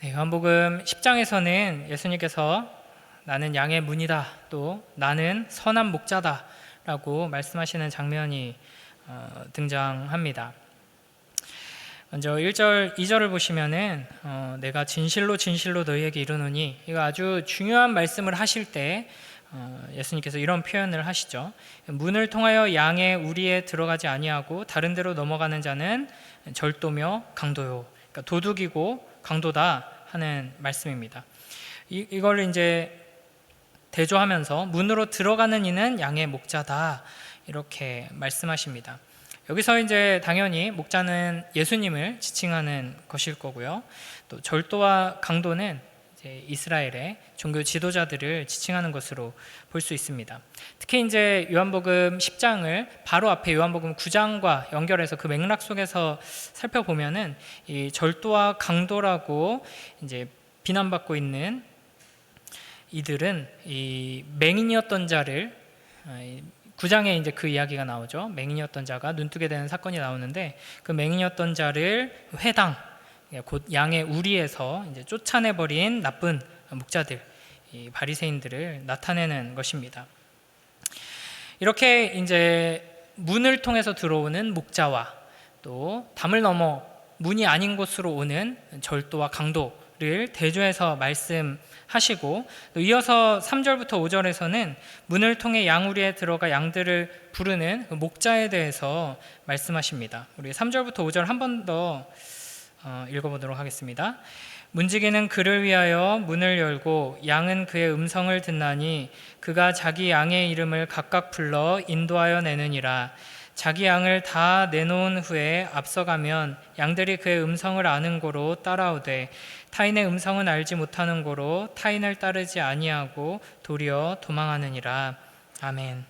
네, 요한복음 10장에서는 예수님께서 나는 양의 문이다, 또 나는 선한 목자다 라고 말씀하시는 장면이 등장합니다. 먼저 1절, 2절을 보시면은 내가 진실로 진실로 너희에게 이르노니, 이거 아주 중요한 말씀을 하실 때 예수님께서 이런 표현을 하시죠. 문을 통하여 양의 우리에 들어가지 아니하고 다른 데로 넘어가는 자는 절도며 강도요, 그러니까 도둑이고 강도다 하는 말씀입니다. 이걸 이제 대조하면서 문으로 들어가는 이는 양의 목자다 이렇게 말씀하십니다. 여기서 이제 당연히 목자는 예수님을 지칭하는 것일 거고요. 또 절도와 강도는 이제 이스라엘의 종교 지도자들을 지칭하는 것으로 볼 수 있습니다. 특히 이제 요한복음 10장을 바로 앞에 요한복음 9장과 연결해서 그 맥락 속에서 살펴보면은 이 절도와 강도라고 이제 비난받고 있는 이들은 이 맹인이었던 자를, 9장에 이제 그 이야기가 나오죠. 맹인이었던 자가 눈뜨게 되는 사건이 나오는데, 그 맹인이었던 자를 회당, 곧 양의 우리에서 이제 쫓아내버린 나쁜 목자들, 이 바리새인들을 나타내는 것입니다. 이렇게 이제 문을 통해서 들어오는 목자와 또 담을 넘어 문이 아닌 곳으로 오는 절도와 강도를 대조해서 말씀하시고, 또 이어서 3절부터 5절에서는 문을 통해 양우리에 들어가 양들을 부르는 그 목자에 대해서 말씀하십니다. 우리 3절부터 5절 한 번 더 읽어보도록 하겠습니다. 문지기는 그를 위하여 문을 열고 양은 그의 음성을 듣나니 그가 자기 양의 이름을 각각 불러 인도하여 내느니라. 자기 양을 다 내놓은 후에 앞서가면 양들이 그의 음성을 아는 고로 따라오되 타인의 음성은 알지 못하는 고로 타인을 따르지 아니하고 도리어 도망하느니라. 아멘.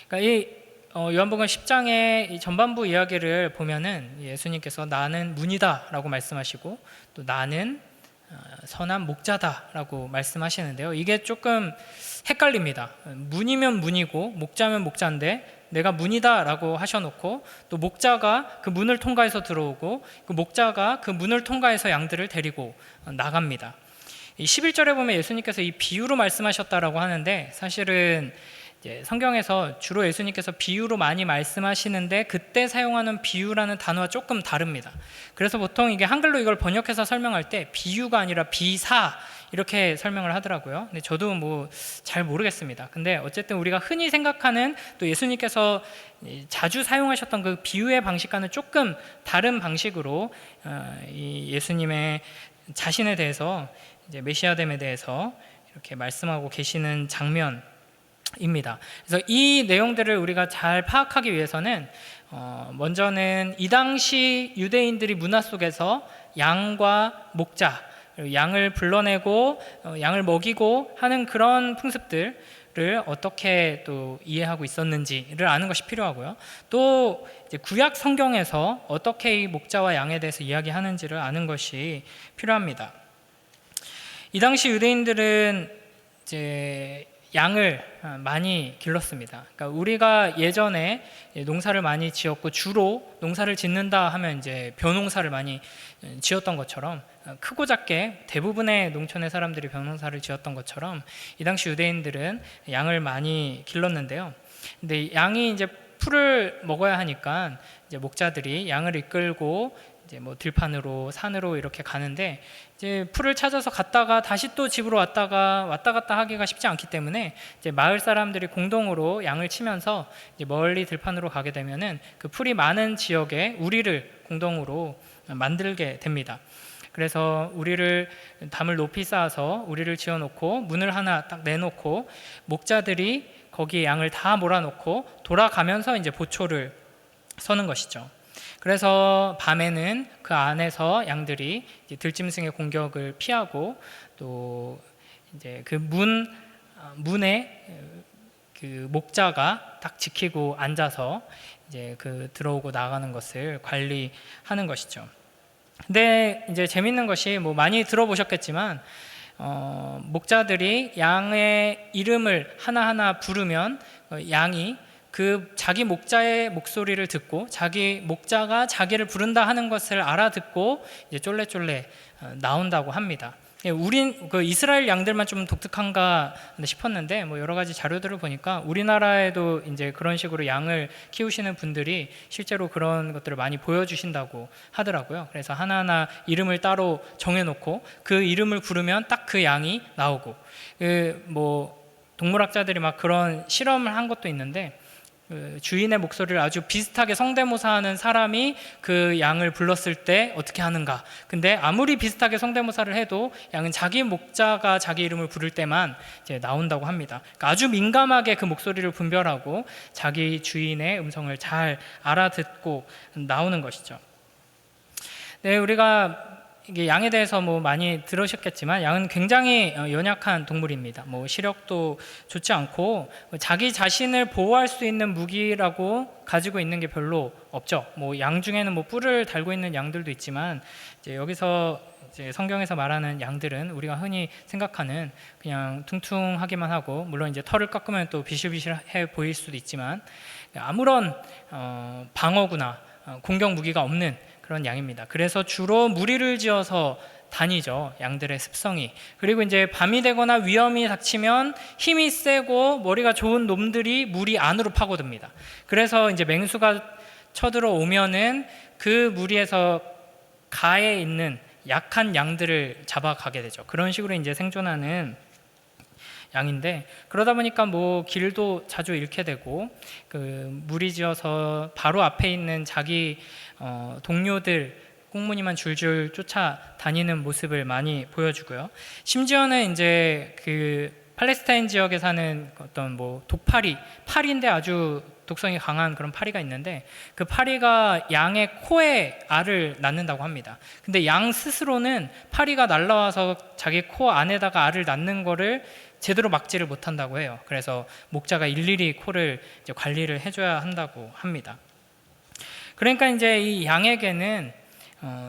그러니까 이 요한복음 10장의 이 전반부 이야기를 보면은 예수님께서 나는 문이다 라고 말씀하시고, 또 나는 선한 목자다 라고 말씀하시는데요, 이게 조금 헷갈립니다. 문이면 문이고 목자면 목자인데 내가 문이다 라고 하셔놓고, 또 목자가 그 문을 통과해서 들어오고 그 목자가 그 문을 통과해서 양들을 데리고 나갑니다. 11절에 보면 예수님께서 이 비유로 말씀하셨다라고 하는데, 사실은 성경에서 주로 예수님께서 비유로 많이 말씀하시는데 그때 사용하는 비유라는 단어와 조금 다릅니다. 그래서 보통 이게 한글로 이걸 번역해서 설명할 때 비유가 아니라 비사 이렇게 설명을 하더라고요. 근데 저도 뭐 잘 모르겠습니다. 근데 어쨌든 우리가 흔히 생각하는, 또 예수님께서 자주 사용하셨던 그 비유의 방식과는 조금 다른 방식으로 이 예수님의 자신에 대해서, 이제 메시아됨에 대해서 이렇게 말씀하고 계시는 장면 입니다. 그래서 이 내용들을 우리가 잘 파악하기 위해서는 먼저는 이 당시 유대인들이 문화 속에서 양과 목자, 양을 불러내고 양을 먹이고 하는 그런 풍습들을 어떻게 또 이해하고 있었는지를 아는 것이 필요하고요. 또 이제 구약 성경에서 어떻게 이 목자와 양에 대해서 이야기하는지를 아는 것이 필요합니다. 이 당시 유대인들은 이제 양을 많이 길렀습니다. 그러니까 우리가 예전에 농사를 많이 지었고 주로 농사를 짓는다 하면 이제 벼농사를 많이 지었던 것처럼, 크고 작게 대부분의 농촌의 사람들이 벼농사를 지었던 것처럼 이 당시 유대인들은 양을 많이 길렀는데요. 근데 양이 이제 풀을 먹어야 하니까 이제 목자들이 양을 이끌고 이제 뭐 들판으로 산으로 이렇게 가는데, 이제 풀을 찾아서 갔다가 다시 또 집으로 왔다 갔다 하기가 쉽지 않기 때문에 이제 마을 사람들이 공동으로 양을 치면서 이제 멀리 들판으로 가게 되면은 그 풀이 많은 지역에 우리를 공동으로 만들게 됩니다. 그래서 우리를, 담을 높이 쌓아서 우리를 지어놓고 문을 하나 딱 내놓고 목자들이 거기에 양을 다 몰아놓고 돌아가면서 이제 보초를 서는 것이죠. 그래서 밤에는 그 안에서 양들이 이제 들짐승의 공격을 피하고, 또 이제 그 문에 그 목자가 딱 지키고 앉아서 이제 그 들어오고 나가는 것을 관리하는 것이죠. 근데 이제 재밌는 것이, 뭐 많이 들어보셨겠지만 목자들이 양의 이름을 하나하나 부르면 양이 그 자기 목자의 목소리를 듣고 자기 목자가 자기를 부른다 하는 것을 알아듣고 이제 쫄래쫄래 나온다고 합니다. 우린 그 이스라엘 양들만 좀 독특한가 싶었는데 뭐 여러 가지 자료들을 보니까 우리나라에도 이제 그런 식으로 양을 키우시는 분들이 실제로 그런 것들을 많이 보여주신다고 하더라고요. 그래서 하나하나 이름을 따로 정해놓고 그 이름을 부르면 딱 그 양이 나오고, 뭐 동물학자들이 막 그런 실험을 한 것도 있는데, 주인의 목소리를 아주 비슷하게 성대모사하는 사람이 그 양을 불렀을 때 어떻게 하는가. 근데 아무리 비슷하게 성대모사를 해도 양은 자기 목자가 자기 이름을 부를 때만 이제 나온다고 합니다. 그러니까 아주 민감하게 그 목소리를 분별하고 자기 주인의 음성을 잘 알아듣고 나오는 것이죠. 네, 우리가 이게 양에 대해서 뭐 많이 들으셨겠지만 양은 굉장히 연약한 동물입니다. 뭐 시력도 좋지 않고 자기 자신을 보호할 수 있는 무기라고 가지고 있는 게 별로 없죠. 뭐 양 중에는 뭐 뿔을 달고 있는 양들도 있지만 이제 여기서 이제 성경에서 말하는 양들은 우리가 흔히 생각하는 그냥 퉁퉁하기만 하고, 물론 이제 털을 깎으면 또 비실비실해 보일 수도 있지만 아무런 방어구나 공격 무기가 없는 그런 양입니다. 그래서 주로 무리를 지어서 다니죠. 양들의 습성이. 그리고 이제 밤이 되거나 위험이 닥치면 힘이 세고 머리가 좋은 놈들이 무리 안으로 파고듭니다. 그래서 이제 맹수가 쳐들어오면은 그 무리에서 가에 있는 약한 양들을 잡아가게 되죠. 그런 식으로 이제 생존하는 양인데, 그러다 보니까 뭐 길도 자주 잃게 되고, 그 무리지어서 바로 앞에 있는 자기 동료들 꽁무니만 줄줄 쫓아다니는 모습을 많이 보여주고요. 심지어는 이제 그 팔레스타인 지역에 사는 어떤 뭐 파리인데 아주 독성이 강한 그런 파리가 있는데, 그 파리가 양의 코에 알을 낳는다고 합니다. 근데 양 스스로는 파리가 날라와서 자기 코 안에다가 알을 낳는 거를 제대로 막지를 못한다고 해요. 그래서 목자가 일일이 코를 이제 관리를 해줘야 한다고 합니다. 그러니까 이제 이 양에게는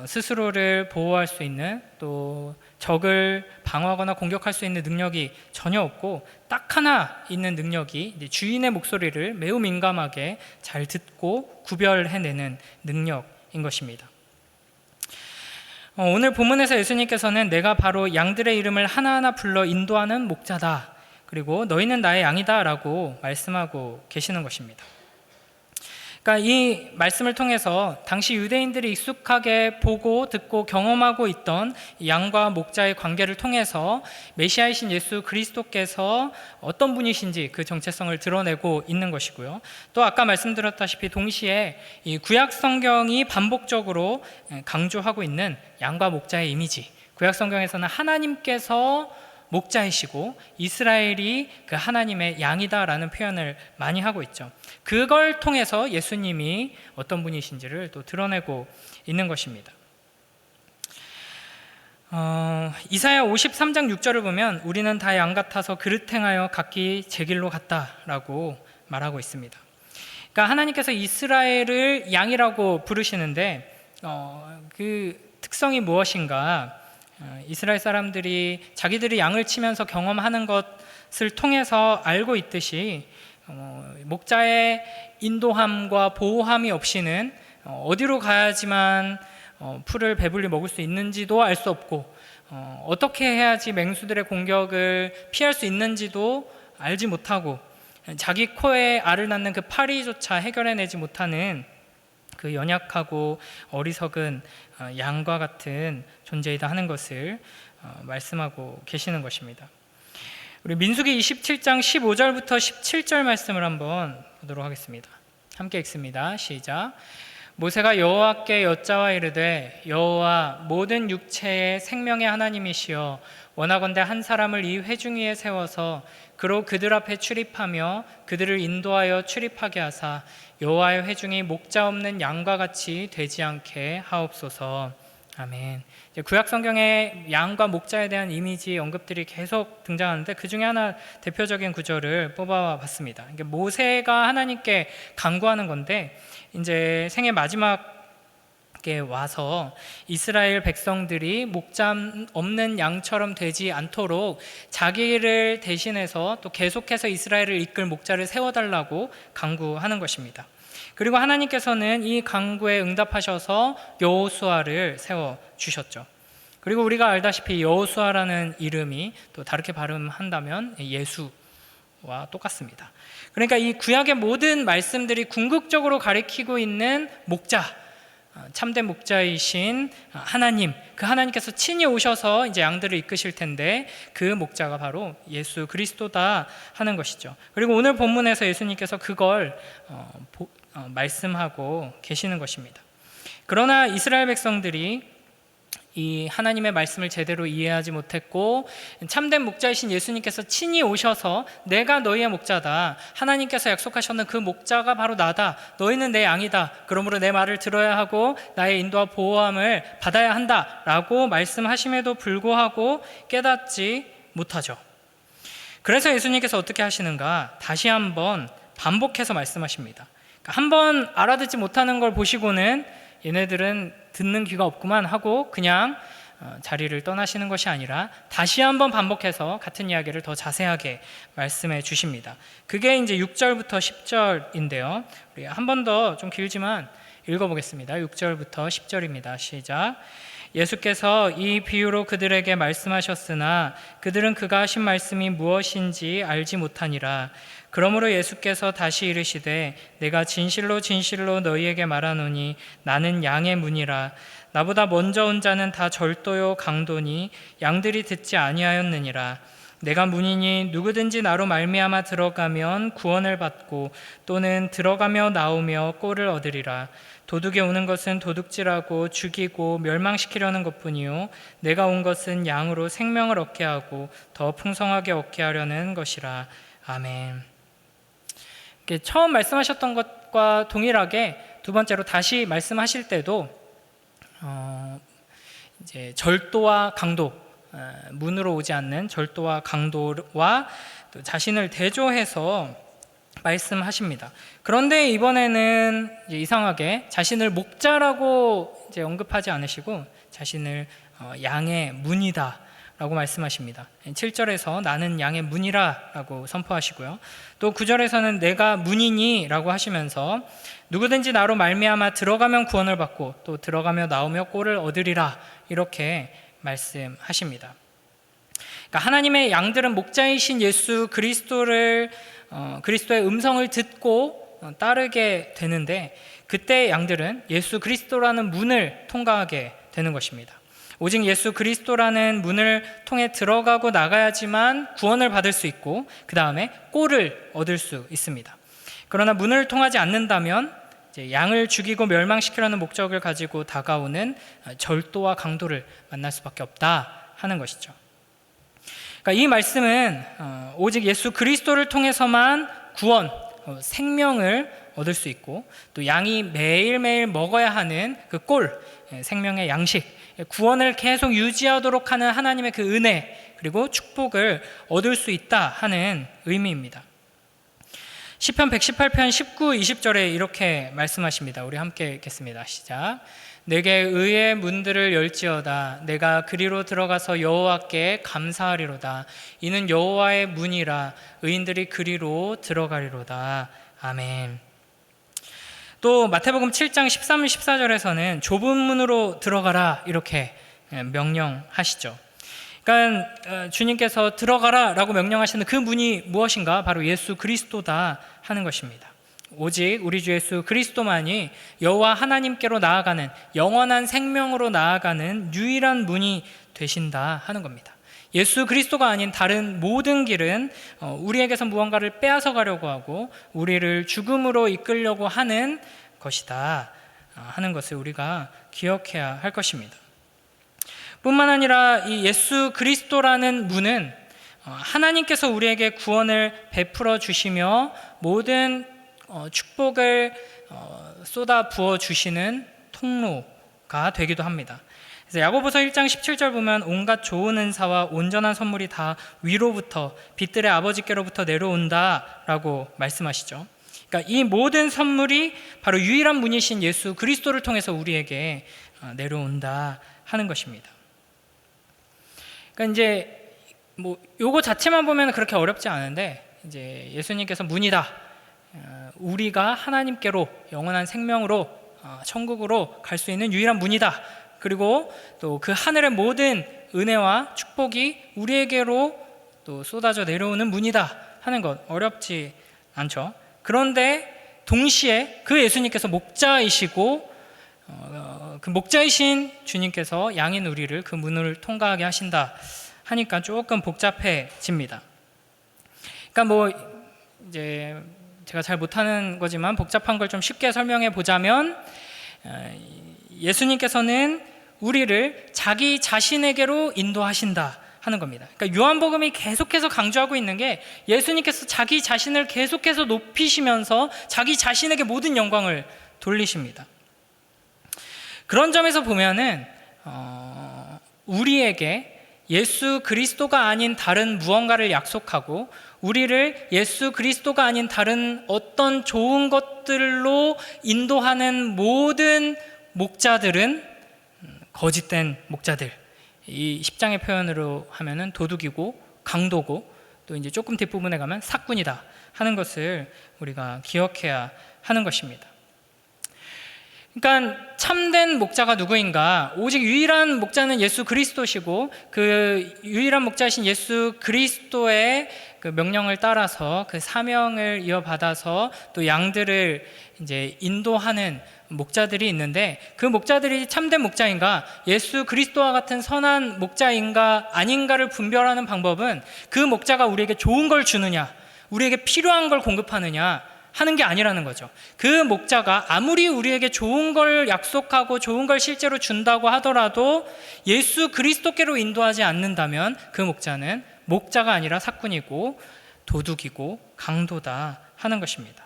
스스로를 보호할 수 있는, 또 적을 방어하거나 공격할 수 있는 능력이 전혀 없고, 딱 하나 있는 능력이 이제 주인의 목소리를 매우 민감하게 잘 듣고 구별해내는 능력인 것입니다. 오늘 본문에서 예수님께서는 내가 바로 양들의 이름을 하나하나 불러 인도하는 목자다, 그리고 너희는 나의 양이다 라고 말씀하고 계시는 것입니다. 그러니까 이 말씀을 통해서 당시 유대인들이 익숙하게 보고 듣고 경험하고 있던 양과 목자의 관계를 통해서 메시아이신 예수 그리스도께서 어떤 분이신지 그 정체성을 드러내고 있는 것이고요. 또 아까 말씀드렸다시피 동시에 이 구약 성경이 반복적으로 강조하고 있는 양과 목자의 이미지, 구약 성경에서는 하나님께서 목자이시고 이스라엘이 그 하나님의 양이다라는 표현을 많이 하고 있죠. 그걸 통해서 예수님이 어떤 분이신지를 또 드러내고 있는 것입니다. 이사야 53장 6절을 보면 우리는 다 양 같아서 그릇 행하여 각기 제 길로 갔다라고 말하고 있습니다. 그러니까 하나님께서 이스라엘을 양이라고 부르시는데 그 특성이 무엇인가? 이스라엘 사람들이 자기들이 양을 치면서 경험하는 것을 통해서 알고 있듯이 목자의 인도함과 보호함이 없이는 어디로 가야지만 풀을 배불리 먹을 수 있는지도 알 수 없고, 어떻게 해야지 맹수들의 공격을 피할 수 있는지도 알지 못하고, 자기 코에 알을 낳는 그 파리조차 해결해내지 못하는 그 연약하고 어리석은 양과 같은 존재이다 하는 것을 말씀하고 계시는 것입니다. 우리 민수기 27장 15절부터 17절 말씀을 한번 보도록 하겠습니다. 함께 읽습니다. 시작. 모세가 여호와께 여짜와 이르되 여호와 모든 육체의 생명의 하나님이시여 원하건대 한 사람을 이 회중 위에 세워서 그로 그들 앞에 출입하며 그들을 인도하여 출입하게 하사 여호와의 회중이 목자 없는 양과 같이 되지 않게 하옵소서. 아멘. 구약 성경에 양과 목자에 대한 이미지 언급들이 계속 등장하는데 그 중에 하나 대표적인 구절을 뽑아봤습니다. 모세가 하나님께 간구하는 건데, 이제 생애 마지막 게 와서 이스라엘 백성들이 목자 없는 양처럼 되지 않도록 자기를 대신해서 또 계속해서 이스라엘을 이끌 목자를 세워달라고 간구하는 것입니다. 그리고 하나님께서는 이 간구에 응답하셔서 여호수아를 세워주셨죠. 그리고 우리가 알다시피 여호수아라는 이름이 또 다르게 발음한다면 예수와 똑같습니다. 그러니까 이 구약의 모든 말씀들이 궁극적으로 가리키고 있는 목자, 참된 목자이신 하나님, 그 하나님께서 친히 오셔서 이제 양들을 이끄실 텐데 그 목자가 바로 예수 그리스도다 하는 것이죠. 그리고 오늘 본문에서 예수님께서 그걸 말씀하고 계시는 것입니다. 그러나 이스라엘 백성들이 이 하나님의 말씀을 제대로 이해하지 못했고 참된 목자이신 예수님께서 친히 오셔서 내가 너희의 목자다, 하나님께서 약속하셨는 그 목자가 바로 나다, 너희는 내 양이다, 그러므로 내 말을 들어야 하고 나의 인도와 보호함을 받아야 한다 라고 말씀하심에도 불구하고 깨닫지 못하죠. 그래서 예수님께서 어떻게 하시는가? 다시 한번 반복해서 말씀하십니다. 한번 알아듣지 못하는 걸 보시고는 얘네들은 듣는 귀가 없구만 하고 그냥 자리를 떠나시는 것이 아니라 다시 한번 반복해서 같은 이야기를 더 자세하게 말씀해 주십니다. 그게 이제 6절부터 10절인데요. 우리 한 번 더 좀 길지만 읽어보겠습니다. 6절부터 10절입니다. 시작. 예수께서 이 비유로 그들에게 말씀하셨으나 그들은 그가 하신 말씀이 무엇인지 알지 못하니라. 그러므로 예수께서 다시 이르시되 내가 진실로 진실로 너희에게 말하노니 나는 양의 문이라. 나보다 먼저 온 자는 다 절도요 강도니 양들이 듣지 아니하였느니라. 내가 문이니 누구든지 나로 말미암아 들어가면 구원을 받고 또는 들어가며 나오며 꼴을 얻으리라. 도둑이 오는 것은 도둑질하고 죽이고 멸망시키려는 것뿐이요 내가 온 것은 양으로 생명을 얻게 하고 더 풍성하게 얻게 하려는 것이라. 아멘. 처음 말씀하셨던 것과 동일하게 두 번째로 다시 말씀하실 때도 이제 절도와 강도, 문으로 오지 않는 절도와 강도와 또 자신을 대조해서 말씀하십니다. 그런데 이번에는 이제 이상하게 자신을 목자라고 이제 언급하지 않으시고 자신을 양의 문이다 라고 말씀하십니다. 7절에서 나는 양의 문이라 라고 선포하시고요. 또 9절에서는 내가 문이니 라고 하시면서 누구든지 나로 말미암아 들어가면 구원을 받고 또 들어가며 나오며 꼴을 얻으리라 이렇게 말씀하십니다. 그러니까 하나님의 양들은 목자이신 예수 그리스도의 음성을 듣고 따르게 되는데 그때 양들은 예수 그리스도라는 문을 통과하게 되는 것입니다. 오직 예수 그리스도라는 문을 통해 들어가고 나가야지만 구원을 받을 수 있고 그 다음에 꼴을 얻을 수 있습니다. 그러나 문을 통하지 않는다면 이제 양을 죽이고 멸망시키려는 목적을 가지고 다가오는 절도와 강도를 만날 수밖에 없다 하는 것이죠. 그러니까 이 말씀은 오직 예수 그리스도를 통해서만 구원, 생명을 얻을 수 있고 또 양이 매일매일 먹어야 하는 그 꼴, 생명의 양식, 구원을 계속 유지하도록 하는 하나님의 그 은혜 그리고 축복을 얻을 수 있다 하는 의미입니다. 시편 118편 19, 20절에 이렇게 말씀하십니다. 우리 함께 읽겠습니다. 시작. 내게 의의 문들을 열지어다. 내가 그리로 들어가서 여호와께 감사하리로다. 이는 여호와의 문이라. 의인들이 그리로 들어가리로다. 아멘. 또 마태복음 7장 13, 14절에서는 좁은 문으로 들어가라 이렇게 명령하시죠. 그러니까 주님께서 들어가라 라고 명령하시는 그 문이 무엇인가? 바로 예수 그리스도다 하는 것입니다. 오직 우리 주 예수 그리스도만이 여호와 하나님께로 나아가는 영원한 생명으로 나아가는 유일한 문이 되신다 하는 겁니다. 예수 그리스도가 아닌 다른 모든 길은 우리에게서 무언가를 빼앗아 가려고 하고 우리를 죽음으로 이끌려고 하는 것이다 하는 것을 우리가 기억해야 할 것입니다. 뿐만 아니라 이 예수 그리스도라는 문은 하나님께서 우리에게 구원을 베풀어 주시며 모든 축복을 쏟아 부어 주시는 통로가 되기도 합니다. 그래서 야고보서 1장 17절 보면 온갖 좋은 은사와 온전한 선물이 다 위로부터 빛들의 아버지께로부터 내려온다라고 말씀하시죠. 그러니까 이 모든 선물이 바로 유일한 문이신 예수 그리스도를 통해서 우리에게 내려온다 하는 것입니다. 그러니까 이제 뭐 요거 자체만 보면 그렇게 어렵지 않은데, 이제 예수님께서 문이다, 우리가 하나님께로 영원한 생명으로 천국으로 갈 수 있는 유일한 문이다, 그리고 또 그 하늘의 모든 은혜와 축복이 우리에게로 또 쏟아져 내려오는 문이다 하는 것 어렵지 않죠. 그런데 동시에 그 예수님께서 목자이시고 그 목자이신 주님께서 양인 우리를 그 문을 통과하게 하신다 하니까 조금 복잡해집니다. 그러니까 뭐 이제 제가 잘 못하는 거지만 복잡한 걸 좀 쉽게 설명해 보자면, 예수님께서는 우리를 자기 자신에게로 인도하신다 하는 겁니다. 그러니까 요한복음이 계속해서 강조하고 있는 게, 예수님께서 자기 자신을 계속해서 높이시면서 자기 자신에게 모든 영광을 돌리십니다. 그런 점에서 보면은 우리에게 예수 그리스도가 아닌 다른 무언가를 약속하고, 우리를 예수 그리스도가 아닌 다른 어떤 좋은 것들로 인도하는 모든 목자들은 거짓된 목자들, 이 10장의 표현으로 하면은 도둑이고 강도고, 또 이제 조금 뒷부분에 가면 사꾼이다 하는 것을 우리가 기억해야 하는 것입니다. 그러니까 참된 목자가 누구인가? 오직 유일한 목자는 예수 그리스도시고, 그 유일한 목자이신 예수 그리스도의 그 명령을 따라서 그 사명을 이어받아서 또 양들을 이제 인도하는 목자들이 있는데, 그 목자들이 참된 목자인가, 예수 그리스도와 같은 선한 목자인가 아닌가를 분별하는 방법은 그 목자가 우리에게 좋은 걸 주느냐, 우리에게 필요한 걸 공급하느냐 하는 게 아니라는 거죠. 그 목자가 아무리 우리에게 좋은 걸 약속하고 좋은 걸 실제로 준다고 하더라도 예수 그리스도께로 인도하지 않는다면 그 목자는 목자가 아니라 사꾼이고 도둑이고 강도다 하는 것입니다.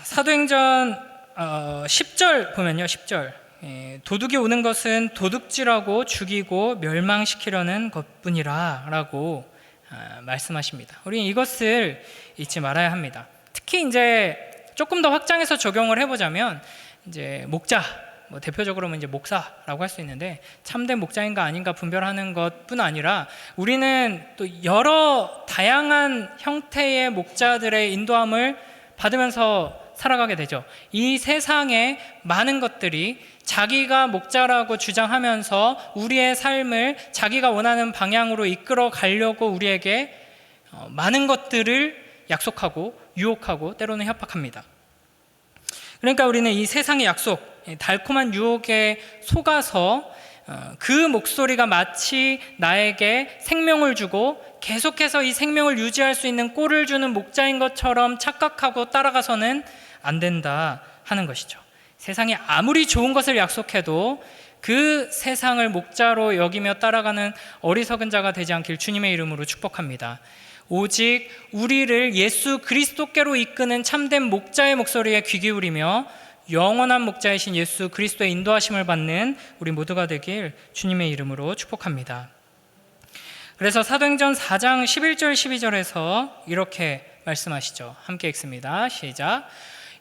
사도행전 10절 보면요, 10절 도둑이 오는 것은 도둑질하고 죽이고 멸망시키려는 것뿐이라 라고 말씀하십니다. 우리는 이것을 잊지 말아야 합니다. 특히 이제 조금 더 확장해서 적용을 해보자면, 이제 목자, 뭐 대표적으로는 이제 목사라고 할 수 있는데, 참된 목자인가 아닌가 분별하는 것뿐 아니라 우리는 또 여러 다양한 형태의 목자들의 인도함을 받으면서 살아가게 되죠. 이 세상에 많은 것들이 자기가 목자라고 주장하면서 우리의 삶을 자기가 원하는 방향으로 이끌어 가려고 우리에게 많은 것들을 약속하고 유혹하고 때로는 협박합니다. 그러니까 우리는 이 세상의 약속, 달콤한 유혹에 속아서 그 목소리가 마치 나에게 생명을 주고 계속해서 이 생명을 유지할 수 있는 꼴을 주는 목자인 것처럼 착각하고 따라가서는 안 된다 하는 것이죠. 세상이 아무리 좋은 것을 약속해도 그 세상을 목자로 여기며 따라가는 어리석은 자가 되지 않길 주님의 이름으로 축복합니다. 오직 우리를 예수 그리스도께로 이끄는 참된 목자의 목소리에 귀 기울이며 영원한 목자이신 예수 그리스도의 인도하심을 받는 우리 모두가 되길 주님의 이름으로 축복합니다. 그래서 사도행전 4장 11절 12절에서 이렇게 말씀하시죠. 함께 읽습니다. 시작.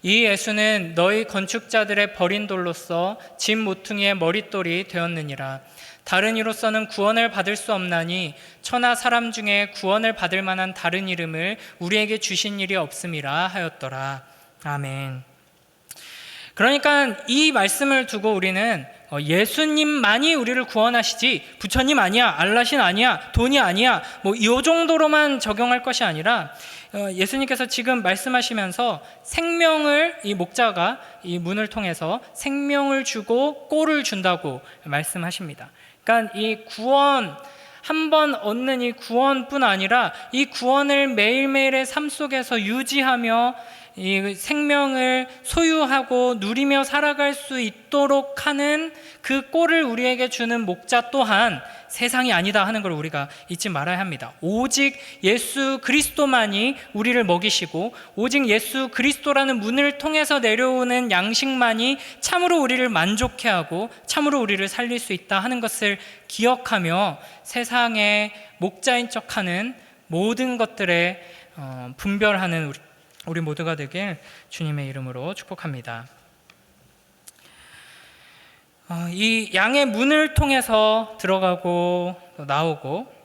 이 예수는 너희 건축자들의 버린 돌로서 집 모퉁이의 머릿돌이 되었느니라. 다른 이로서는 구원을 받을 수 없나니 천하 사람 중에 구원을 받을 만한 다른 이름을 우리에게 주신 일이 없음이라 하였더라. 아멘. 그러니까 이 말씀을 두고 우리는 예수님만이 우리를 구원하시지 부처님 아니야, 알라신 아니야, 돈이 아니야, 뭐 이 정도로만 적용할 것이 아니라, 예수님께서 지금 말씀하시면서 생명을, 이 목자가 이 문을 통해서 생명을 주고 꼴을 준다고 말씀하십니다. 그러니까 이 구원, 한 번 얻는 이 구원뿐 아니라 이 구원을 매일매일의 삶 속에서 유지하며 이 생명을 소유하고 누리며 살아갈 수 있도록 하는 그 꼴을 우리에게 주는 목자 또한 세상이 아니다 하는 걸 우리가 잊지 말아야 합니다. 오직 예수 그리스도만이 우리를 먹이시고, 오직 예수 그리스도라는 문을 통해서 내려오는 양식만이 참으로 우리를 만족해 하고 참으로 우리를 살릴 수 있다 하는 것을 기억하며 세상의 목자인 척하는 모든 것들에 분별하는 우리 모두가 되길 주님의 이름으로 축복합니다. 이 양의 문을 통해서 들어가고 또 나오고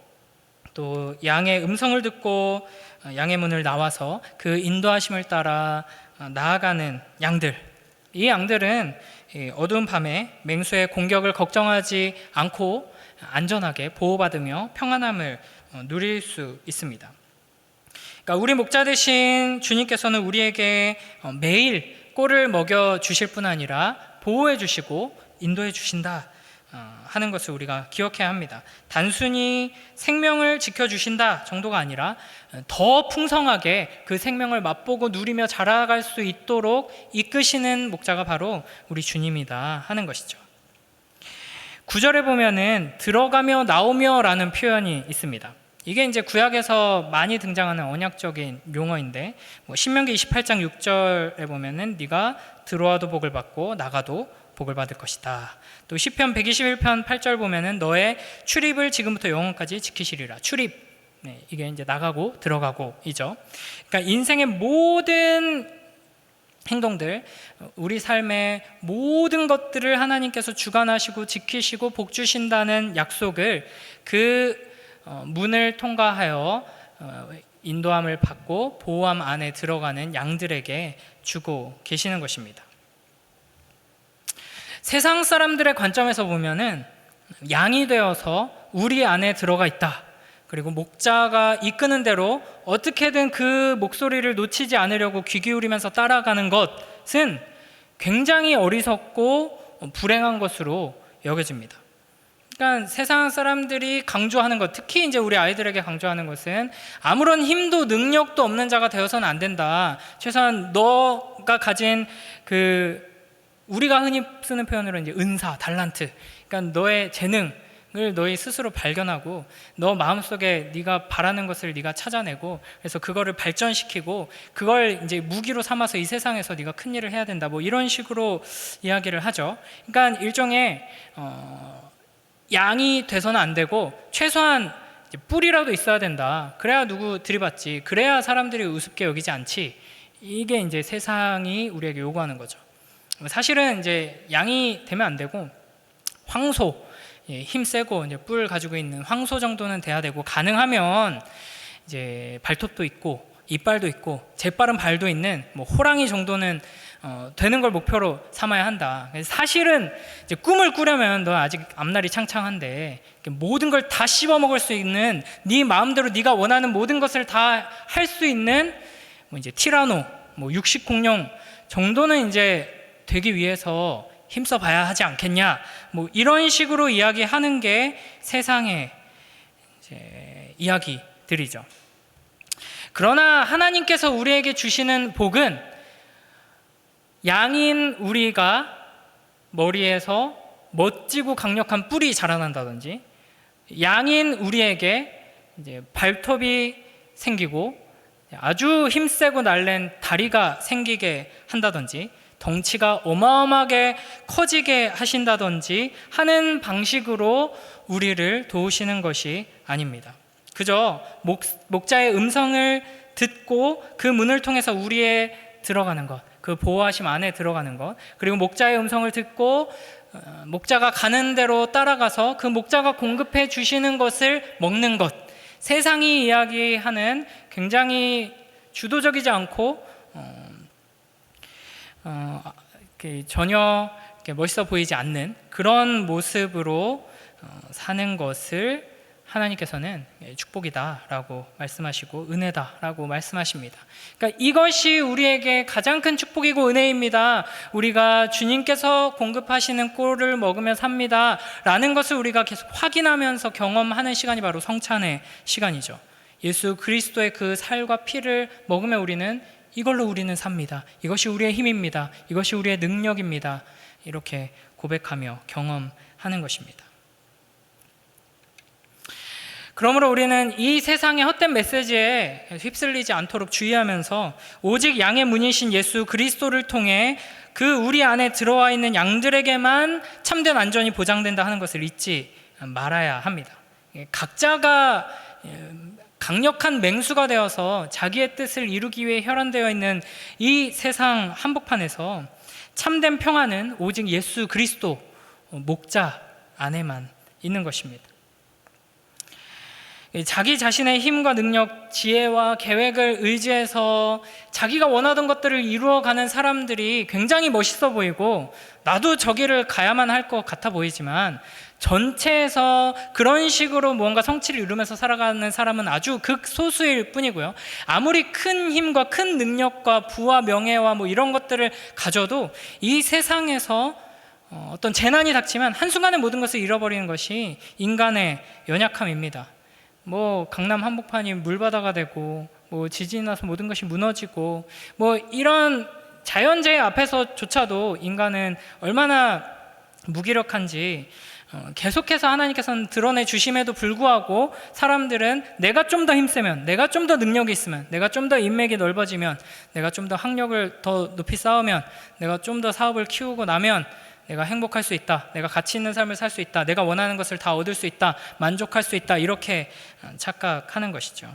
또 양의 음성을 듣고 양의 문을 나와서 그 인도하심을 따라 나아가는 양들, 이 양들은 어두운 밤에 맹수의 공격을 걱정하지 않고 안전하게 보호받으며 평안함을 누릴 수 있습니다. 그러니까 우리 목자 되신 주님께서는 우리에게 매일 꼴을 먹여 주실 뿐 아니라 보호해 주시고 인도해 주신다 하는 것을 우리가 기억해야 합니다. 단순히 생명을 지켜주신다 정도가 아니라 더 풍성하게 그 생명을 맛보고 누리며 자라갈 수 있도록 이끄시는 목자가 바로 우리 주님이다 하는 것이죠. 9절에 보면은 들어가며 나오며 라는 표현이 있습니다. 이게 이제 구약에서 많이 등장하는 언약적인 용어인데 신명기 28장 6절에 보면은 네가 들어와도 복을 받고 나가도 복을 받을 것이다. 또 시편 121편 8절 보면은 너의 출입을 지금부터 영원까지 지키시리라. 출입, 이게 이제 나가고 들어가고이죠. 그러니까 인생의 모든 행동들, 우리 삶의 모든 것들을 하나님께서 주관하시고 지키시고 복 주신다는 약속을 그 문을 통과하여 인도함을 받고 보호함 안에 들어가는 양들에게 주고 계시는 것입니다. 세상 사람들의 관점에서 보면은 양이 되어서 우리 안에 들어가 있다. 그리고 목자가 이끄는 대로 어떻게든 그 목소리를 놓치지 않으려고 귀 기울이면서 따라가는 것은 굉장히 어리석고 불행한 것으로 여겨집니다. 그러니까 세상 사람들이 강조하는 것, 특히 이제 우리 아이들에게 강조하는 것은 아무런 힘도 능력도 없는 자가 되어서는 안 된다. 최소한 너가 가진 우리가 흔히 쓰는 표현으로 이제 은사, 달란트, 그러니까 너의 재능을 너희 스스로 발견하고 너 마음속에 네가 바라는 것을 네가 찾아내고 그래서 그거를 발전시키고 그걸 이제 무기로 삼아서 이 세상에서 네가 큰 일을 해야 된다. 이런 식으로 이야기를 하죠. 그러니까 일종의 양이 돼서는 안 되고 최소한 뿔이라도 있어야 된다. 그래야 누구 들이받지. 그래야 사람들이 우습게 여기지 않지. 이게 이제 세상이 우리에게 요구하는 거죠. 사실은 이제 양이 되면 안 되고 황소, 힘세고 이제 뿔 가지고 있는 황소 정도는 돼야 되고 가능하면 이제 발톱도 있고 이빨도 있고 재빠른 발도 있는 호랑이 정도는 되는 걸 목표로 삼아야 한다. 사실은 이제 꿈을 꾸려면 너 아직 앞날이 창창한데 모든 걸 다 씹어 먹을 수 있는 네 마음대로 네가 원하는 모든 것을 다 할 수 있는 이제 티라노, 육식 공룡 정도는 이제 되기 위해서 힘써 봐야 하지 않겠냐. 이런 식으로 이야기하는 게 세상의 이제 이야기들이죠. 그러나 하나님께서 우리에게 주시는 복은 양인 우리가 머리에서 멋지고 강력한 뿔이 자라난다든지 양인 우리에게 이제 발톱이 생기고 아주 힘세고 날랜 다리가 생기게 한다든지 덩치가 어마어마하게 커지게 하신다든지 하는 방식으로 우리를 도우시는 것이 아닙니다. 그저 목자의 음성을 듣고 그 문을 통해서 우리의 들어가는 것, 그 보호하심 안에 들어가는 것, 그리고 목자의 음성을 듣고 목자가 가는 대로 따라가서 그 목자가 공급해 주시는 것을 먹는 것, 세상이 이야기하는 굉장히 주도적이지 않고 전혀 멋있어 보이지 않는 그런 모습으로 사는 것을 하나님께서는 축복이다라고 말씀하시고 은혜다라고 말씀하십니다. 그러니까 이것이 우리에게 가장 큰 축복이고 은혜입니다. 우리가 주님께서 공급하시는 꼴을 먹으며 삽니다 라는 것을 우리가 계속 확인하면서 경험하는 시간이 바로 성찬의 시간이죠. 예수 그리스도의 그 살과 피를 먹으며 이걸로 우리는 삽니다. 이것이 우리의 힘입니다. 이것이 우리의 능력입니다. 이렇게 고백하며 경험하는 것입니다. 그러므로 우리는 이 세상의 헛된 메시지에 휩쓸리지 않도록 주의하면서 오직 양의 문이신 예수 그리스도를 통해 그 우리 안에 들어와 있는 양들에게만 참된 안전이 보장된다 하는 것을 잊지 말아야 합니다. 각자가 강력한 맹수가 되어서 자기의 뜻을 이루기 위해 혈안되어 있는 이 세상 한복판에서 참된 평안은 오직 예수 그리스도 목자 안에만 있는 것입니다. 자기 자신의 힘과 능력, 지혜와 계획을 의지해서 자기가 원하던 것들을 이루어가는 사람들이 굉장히 멋있어 보이고 나도 저기를 가야만 할 것 같아 보이지만 전체에서 그런 식으로 무언가 성취를 이루면서 살아가는 사람은 아주 극소수일 뿐이고요. 아무리 큰 힘과 큰 능력과 부와 명예와 뭐 이런 것들을 가져도 이 세상에서 어떤 재난이 닥치면 한순간에 모든 것을 잃어버리는 것이 인간의 연약함입니다. 뭐 강남 한복판이 물바다가 되고 뭐 지진이 나서 모든 것이 무너지고 뭐 이런 자연재해 앞에서조차도 인간은 얼마나 무기력한지 계속해서 하나님께서는 드러내 주심에도 불구하고 사람들은 내가 좀 더 힘세면, 내가 좀 더 능력이 있으면, 내가 좀 더 인맥이 넓어지면, 내가 좀 더 학력을 더 높이 쌓으면, 내가 좀 더 사업을 키우고 나면 내가 행복할 수 있다, 내가 가치 있는 삶을 살 수 있다, 내가 원하는 것을 다 얻을 수 있다, 만족할 수 있다, 이렇게 착각하는 것이죠.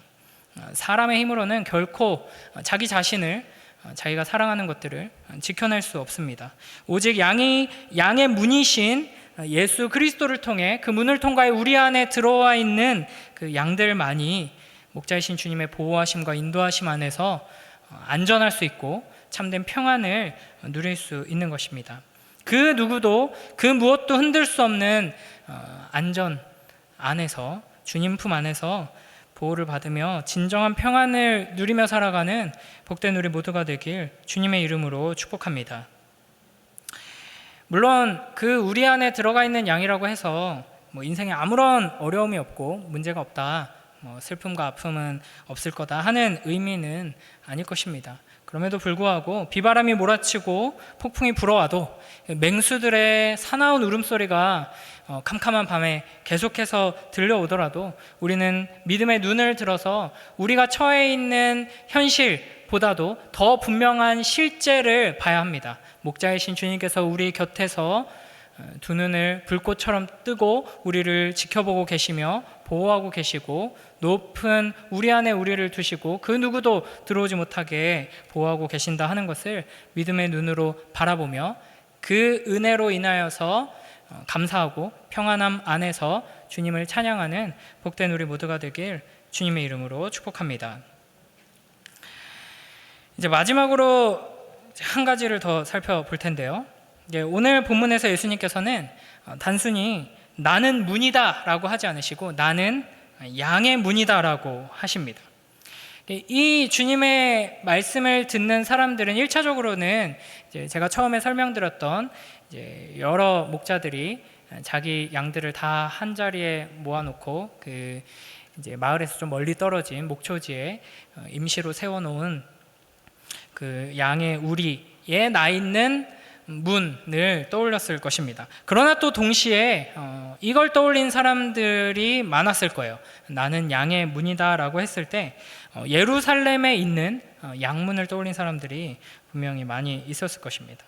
사람의 힘으로는 결코 자기 자신을, 자기가 사랑하는 것들을 지켜낼 수 없습니다. 오직 양의 문이신 예수 그리스도를 통해 그 문을 통과해 우리 안에 들어와 있는 그 양들만이 목자이신 주님의 보호하심과 인도하심 안에서 안전할 수 있고 참된 평안을 누릴 수 있는 것입니다. 그 누구도 그 무엇도 흔들 수 없는 안전 안에서, 주님 품 안에서 보호를 받으며 진정한 평안을 누리며 살아가는 복된 우리 모두가 되길 주님의 이름으로 축복합니다. 물론 그 우리 안에 들어가 있는 양이라고 해서 뭐 인생에 아무런 어려움이 없고 문제가 없다, 뭐 슬픔과 아픔은 없을 거다 하는 의미는 아닐 것입니다. 그럼에도 불구하고 비바람이 몰아치고 폭풍이 불어와도 맹수들의 사나운 울음소리가 캄캄한 밤에 계속해서 들려오더라도 우리는 믿음의 눈을 들어서 우리가 처해 있는 현실보다도 더 분명한 실제를 봐야 합니다. 목자이신 주님께서 우리 곁에서 두 눈을 불꽃처럼 뜨고 우리를 지켜보고 계시며 보호하고 계시고 높은 우리 안에 우리를 두시고 그 누구도 들어오지 못하게 보호하고 계신다 하는 것을 믿음의 눈으로 바라보며 그 은혜로 인하여서 감사하고 평안함 안에서 주님을 찬양하는 복된 우리 모두가 되길 주님의 이름으로 축복합니다. 이제 마지막으로 한 가지를 더 살펴볼 텐데요. 오늘 본문에서 예수님께서는 단순히 나는 문이다 라고 하지 않으시고 나는 양의 문이다 라고 하십니다. 이 주님의 말씀을 듣는 사람들은 1차적으로는 제가 처음에 설명드렸던 여러 목자들이 자기 양들을 다 한 자리에 모아놓고 그 마을에서 좀 멀리 떨어진 목초지에 임시로 세워놓은 그 양의 우리에 나 있는 문을 떠올렸을 것입니다. 그러나 또 동시에 이걸 떠올린 사람들이 많았을 거예요. 나는 양의 문이다 라고 했을 때 예루살렘에 있는 양문을 떠올린 사람들이 분명히 많이 있었을 것입니다.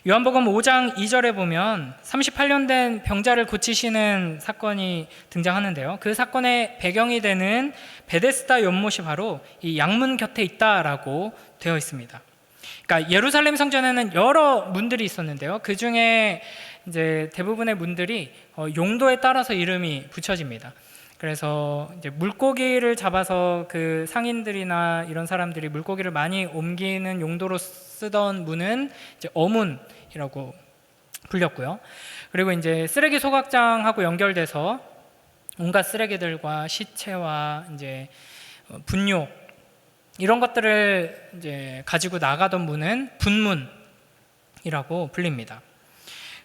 요한복음 5장 2절에 보면 38년 된 병자를 고치시는 사건이 등장하는데요. 그 사건의 배경이 되는 베데스다 연못이 바로 이 양문 곁에 있다라고 되어 있습니다. 그러니까 예루살렘 성전에는 여러 문들이 있었는데요. 그 중에 이제 대부분의 문들이 용도에 따라서 이름이 붙여집니다. 그래서 이제 물고기를 잡아서 그 상인들이나 이런 사람들이 물고기를 많이 옮기는 용도로 쓰던 문은 이제 어문이라고 불렸고요. 그리고 이제 쓰레기 소각장하고 연결돼서 온갖 쓰레기들과 시체와 이제 분뇨 이런 것들을 이제 가지고 나가던 문은 분문이라고 불립니다.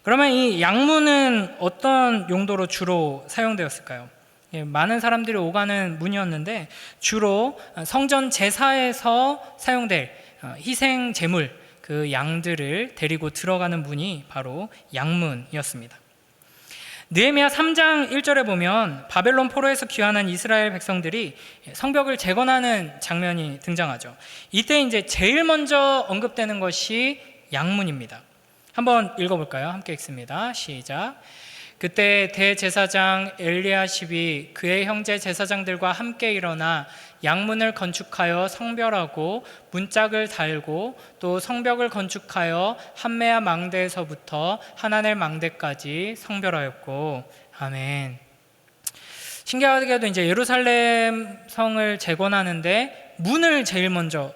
그러면 이 양문은 어떤 용도로 주로 사용되었을까요? 많은 사람들이 오가는 문이었는데 주로 성전 제사에서 사용될 희생 제물, 그 양들을 데리고 들어가는 문이 바로 양문이었습니다. 느헤미야 3장 1절에 보면 바벨론 포로에서 귀환한 이스라엘 백성들이 성벽을 재건하는 장면이 등장하죠. 이때 이제 제일 먼저 언급되는 것이 양문입니다. 한번 읽어볼까요? 함께 읽습니다. 시작. 그때 대제사장 엘리야십이 그의 형제 제사장들과 함께 일어나 양문을 건축하여 성별하고 문짝을 달고 또 성벽을 건축하여 한메아 망대에서부터 하나넬 망대까지 성별하였고. 아멘. 신기하게도 이제 예루살렘 성을 재건하는데 문을 제일 먼저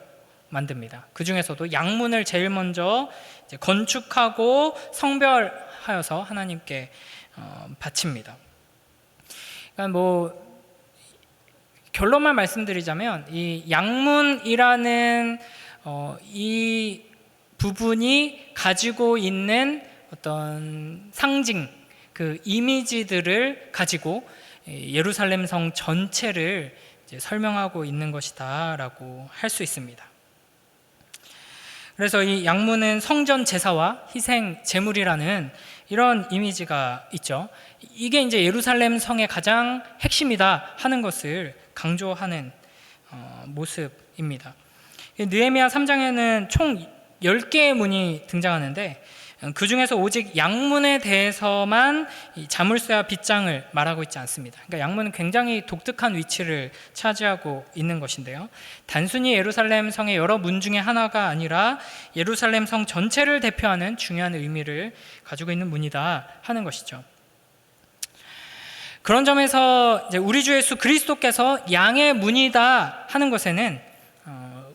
만듭니다. 그 중에서도 양문을 제일 먼저 이제 건축하고 성별하여서 하나님께 바칩니다. 그러니까 결론만 말씀드리자면 이 양문이라는 이 부분이 가지고 있는 어떤 상징, 그 이미지들을 가지고 예루살렘 성 전체를 이제 설명하고 있는 것이다라고 할 수 있습니다. 그래서 이 양문은 성전 제사와 희생 제물이라는 이런 이미지가 있죠. 이게 이제 예루살렘 성의 가장 핵심이다 하는 것을 강조하는 모습입니다. 느헤미야 3장에는 총 10개의 문이 등장하는데 그 중에서 오직 양문에 대해서만 자물쇠와 빗장을 말하고 있지 않습니다. 그러니까 양문은 굉장히 독특한 위치를 차지하고 있는 것인데요. 단순히 예루살렘 성의 여러 문 중에 하나가 아니라 예루살렘 성 전체를 대표하는 중요한 의미를 가지고 있는 문이다 하는 것이죠. 그런 점에서 이제 우리 주 예수 그리스도께서 양의 문이다 하는 것에는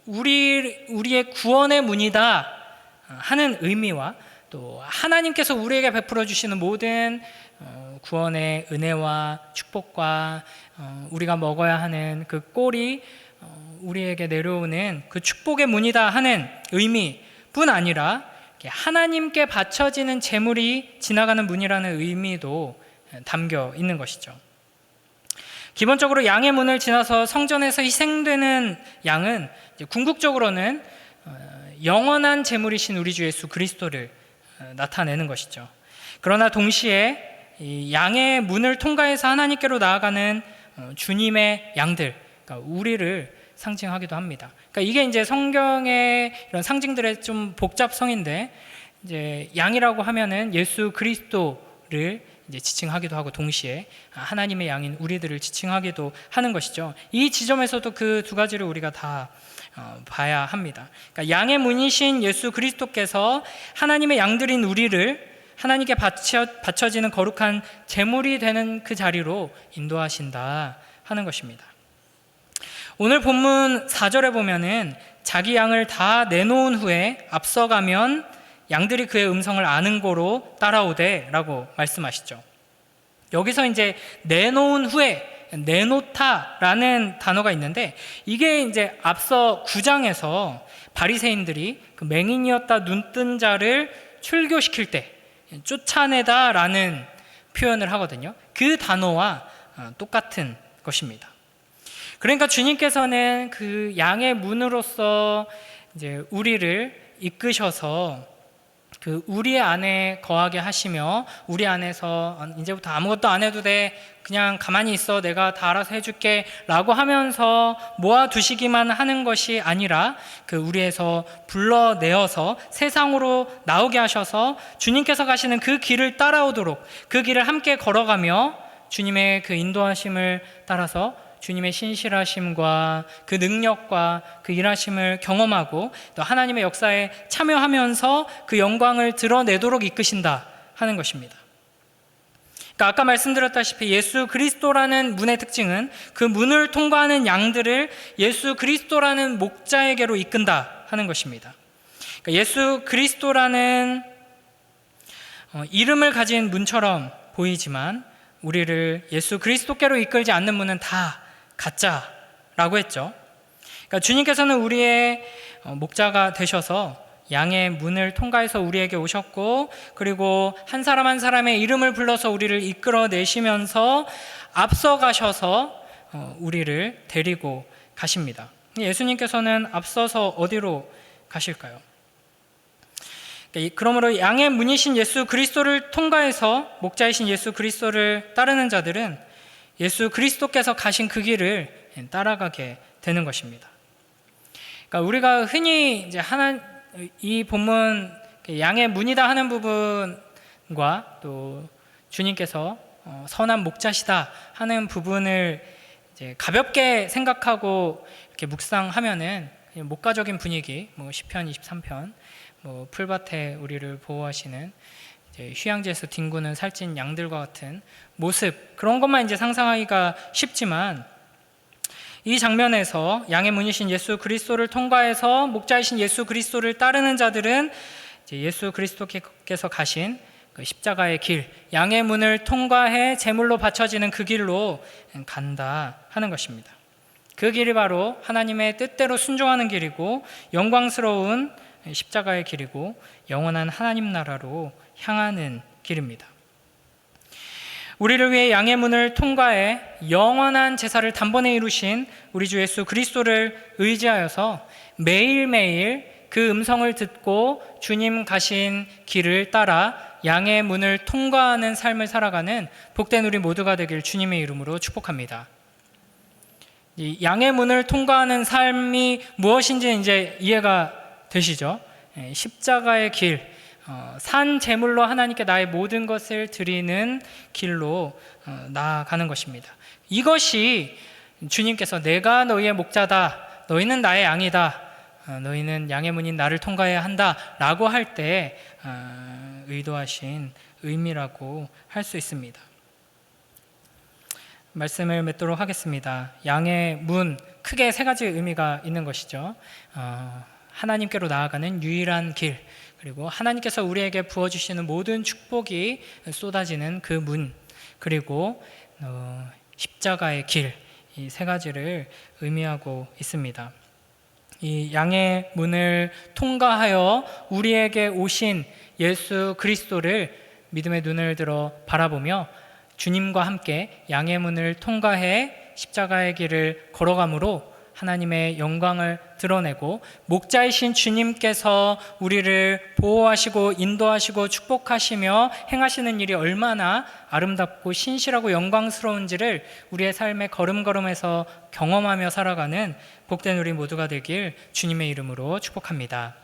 우리의 구원의 문이다 하는 의미와 또 하나님께서 우리에게 베풀어 주시는 모든 구원의 은혜와 축복과 우리가 먹어야 하는 그 꼴이 우리에게 내려오는 그 축복의 문이다 하는 의미뿐 아니라 하나님께 바쳐지는 제물이 지나가는 문이라는 의미도 담겨 있는 것이죠. 기본적으로 양의 문을 지나서 성전에서 희생되는 양은 궁극적으로는 영원한 제물이신 우리 주 예수 그리스도를 나타내는 것이죠. 그러나 동시에 이 양의 문을 통과해서 하나님께로 나아가는 주님의 양들, 그러니까 우리를 상징하기도 합니다. 그러니까 이게 이제 성경의 이런 상징들의 좀 복잡성인데, 이제 양이라고 하면은 예수 그리스도를 이제 지칭하기도 하고 동시에 하나님의 양인 우리들을 지칭하기도 하는 것이죠. 이 지점에서도 그 두 가지를 우리가 다 봐야 합니다. 그러니까 양의 문이신 예수 그리스도께서 하나님의 양들인 우리를 하나님께 바쳐지는 거룩한 제물이 되는 그 자리로 인도하신다 하는 것입니다. 오늘 본문 4절에 보면은 자기 양을 다 내놓은 후에 앞서가면 양들이 그의 음성을 아는 고로 따라오되 라고 말씀하시죠. 여기서 이제 내놓은 후에 내놓다라는 단어가 있는데, 이게 이제 앞서 9장에서 바리새인들이 그 맹인이었다 눈뜬 자를 출교시킬 때 쫓아내다라는 표현을 하거든요. 그 단어와 똑같은 것입니다. 그러니까 주님께서는 그 양의 문으로서 이제 우리를 이끄셔서 그 우리 안에 거하게 하시며, 우리 안에서 이제부터 아무것도 안 해도 돼, 그냥 가만히 있어, 내가 다 알아서 해줄게 라고 하면서 모아두시기만 하는 것이 아니라 그 우리에서 불러내어서 세상으로 나오게 하셔서 주님께서 가시는 그 길을 따라오도록, 그 길을 함께 걸어가며 주님의 그 인도하심을 따라서 주님의 신실하심과 그 능력과 그 일하심을 경험하고 또 하나님의 역사에 참여하면서 그 영광을 드러내도록 이끄신다 하는 것입니다. 그러니까 아까 말씀드렸다시피 예수 그리스도라는 문의 특징은 그 문을 통과하는 양들을 예수 그리스도라는 목자에게로 이끈다 하는 것입니다. 그러니까 예수 그리스도라는 이름을 가진 문처럼 보이지만 우리를 예수 그리스도께로 이끌지 않는 문은 다 가짜라고 했죠. 그러니까 주님께서는 우리의 목자가 되셔서 양의 문을 통과해서 우리에게 오셨고, 그리고 한 사람 한 사람의 이름을 불러서 우리를 이끌어내시면서 앞서가셔서 우리를 데리고 가십니다. 예수님께서는 앞서서 어디로 가실까요? 그러므로 양의 문이신 예수 그리스도를 통과해서 목자이신 예수 그리스도를 따르는 자들은 예수 그리스도께서 가신 그 길을 따라가게 되는 것입니다. 그러니까 우리가 흔히 이제 이 본문 양의 문이다 하는 부분과 또 주님께서 선한 목자시다 하는 부분을 이제 가볍게 생각하고 이렇게 묵상하면은 목가적인 분위기, 시편 23편, 풀밭에 우리를 보호하시는 휴양지에서 뒹구는 살찐 양들과 같은 모습, 그런 것만 이제 상상하기가 쉽지만, 이 장면에서 양의 문이신 예수 그리스도를 통과해서 목자이신 예수 그리스도를 따르는 자들은 이제 예수 그리스도께서 가신 그 십자가의 길, 양의 문을 통과해 제물로 바쳐지는 그 길로 간다 하는 것입니다. 그 길이 바로 하나님의 뜻대로 순종하는 길이고, 영광스러운 십자가의 길이고, 영원한 하나님 나라로 향하는 길입니다. 우리를 위해 양의 문을 통과해 영원한 제사를 단번에 이루신 우리 주 예수 그리스도를 의지하여서 매일매일 그 음성을 듣고 주님 가신 길을 따라 양의 문을 통과하는 삶을 살아가는 복된 우리 모두가 되길 주님의 이름으로 축복합니다. 이 양의 문을 통과하는 삶이 무엇인지 이제 이해가 되시죠? 십자가의 길, 산 제물로 하나님께 나의 모든 것을 드리는 길로 나아가는 것입니다. 이것이 주님께서 내가 너희의 목자다, 너희는 나의 양이다, 너희는 양의 문인 나를 통과해야 한다 라고 할 때 의도하신 의미라고 할 수 있습니다. 말씀을 맺도록 하겠습니다. 양의 문, 크게 세 가지 의미가 있는 것이죠. 하나님께로 나아가는 유일한 길, 그리고 하나님께서 우리에게 부어주시는 모든 축복이 쏟아지는 그 문, 그리고 십자가의 길, 이 세 가지를 의미하고 있습니다. 이 양의 문을 통과하여 우리에게 오신 예수 그리스도를 믿음의 눈을 들어 바라보며 주님과 함께 양의 문을 통과해 십자가의 길을 걸어감으로 하나님의 영광을 드러내고, 목자이신 주님께서 우리를 보호하시고 인도하시고 축복하시며 행하시는 일이 얼마나 아름답고 신실하고 영광스러운지를 우리의 삶의 걸음걸음에서 경험하며 살아가는 복된 우리 모두가 되길 주님의 이름으로 축복합니다.